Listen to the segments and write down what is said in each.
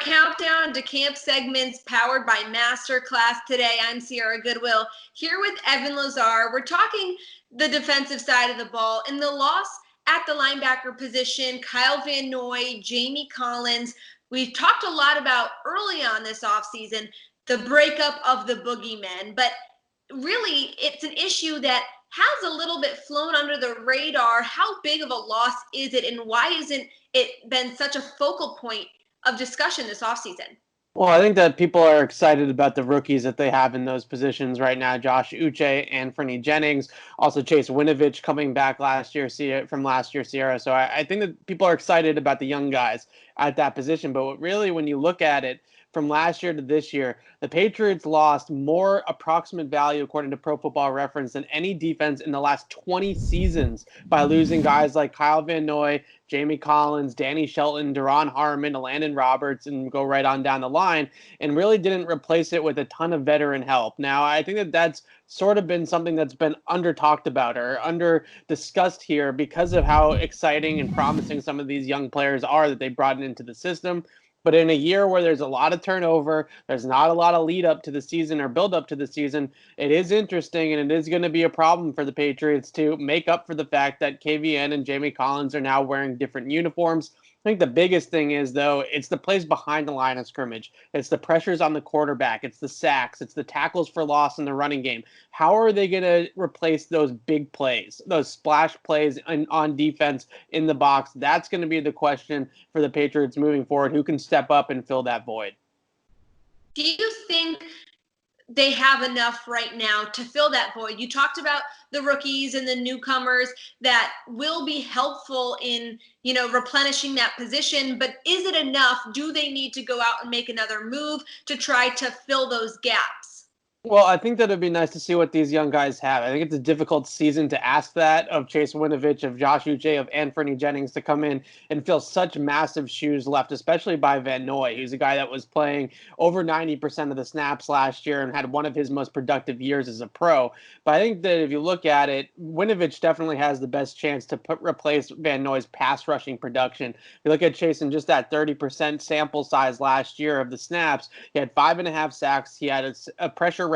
countdown to camp segments powered by Masterclass today. I'm Sierra Goodwill here with Evan Lazar. We're talking the defensive side of the ball and the loss at the linebacker position. Kyle Van Noy, Jamie Collins. We've talked a lot about early on this offseason the breakup of the boogeymen, but really it's an issue that has a little bit flown under the radar. How big of a loss is it, and why isn't it been such a focal point of discussion this offseason? Well, I think that people are excited about the rookies that they have in those positions right now. Josh Uche, Anthony Jennings, also Chase Winovich coming back from last year, Sierra. So I think that people are excited about the young guys at that position. But really, when you look at it, from last year to this year, the Patriots lost more approximate value, according to Pro Football Reference, than any defense in the last 20 seasons by losing guys like Kyle Van Noy, Jamie Collins, Danny Shelton, Deron Harmon, Landon Roberts, and go right on down the line, and really didn't replace it with a ton of veteran help. Now, I think that that's sort of been something that's been under-talked about or under-discussed here because of how exciting and promising some of these young players are that they brought into the system. But in a year where there's a lot of turnover, there's not a lot of lead up to the season or build up to the season, it is interesting and it is going to be a problem for the Patriots to make up for the fact that KVN and Jamie Collins are now wearing different uniforms. I think the biggest thing is, though, it's the plays behind the line of scrimmage. It's the pressures on the quarterback. It's the sacks. It's the tackles for loss in the running game. How are they going to replace those big plays, those splash plays on defense in the box? That's going to be the question for the Patriots moving forward. Who can step up and fill that void? Do you think they have enough right now to fill that void? You talked about the rookies and the newcomers that will be helpful in, replenishing that position, but is it enough? Do they need to go out and make another move to try to fill those gaps? Well, I think that it'd be nice to see what these young guys have. I think it's a difficult season to ask that of Chase Winovich, of Josh Uche, of Anthony Jennings to come in and fill such massive shoes left, especially by Van Noy. He's a guy that was playing over 90% of the snaps last year and had one of his most productive years as a pro. But I think that if you look at it, Winovich definitely has the best chance to replace Van Noy's pass rushing production. If you look at Chase in just that 30% sample size last year of the snaps, he had 5.5 sacks. He had a pressure rate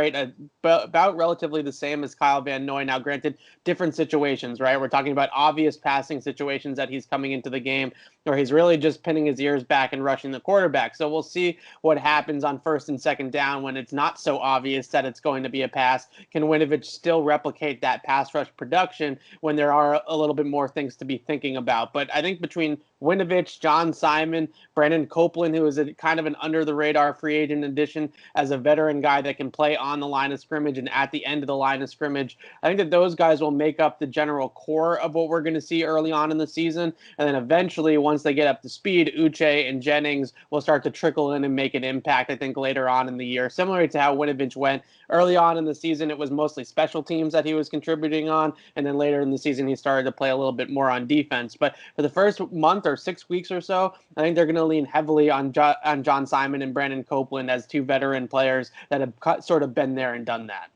about relatively the same as Kyle Van Noy. Now, granted, different situations, right? We're talking about obvious passing situations that he's coming into the game, or he's really just pinning his ears back and rushing the quarterback. So we'll see what happens on first and second down when it's not so obvious that it's going to be a pass. Can Winovich still replicate that pass rush production when there are a little bit more things to be thinking about? But I think between Winovich, John Simon, Brandon Copeland, who is a kind of an under-the-radar free agent addition as a veteran guy that can play on the line of scrimmage and at the end of the line of scrimmage, I think that those guys will make up the general core of what we're going to see early on in the season. And then eventually, once they get up to speed, Uche and Jennings will start to trickle in and make an impact, I think, later on in the year. Similar to how Winovich went early on in the season, it was mostly special teams that he was contributing on. And then later in the season, he started to play a little bit more on defense. But for the first month or 6 weeks or so, I think they're going to lean heavily on John Simon and Brandon Copeland as two veteran players that have sort of been there and done that.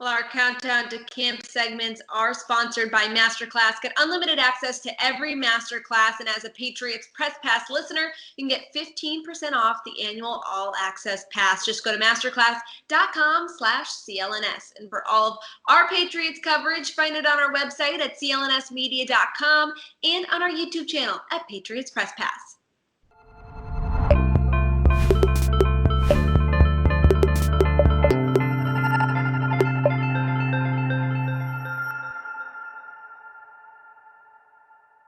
Well, our countdown to camp segments are sponsored by Masterclass. Get unlimited access to every Masterclass, and as a Patriots Press Pass listener, you can get 15% off the annual All Access Pass. Just go to masterclass.com/CLNS. And for all of our Patriots coverage, find it on our website at clnsmedia.com and on our YouTube channel at Patriots Press Pass.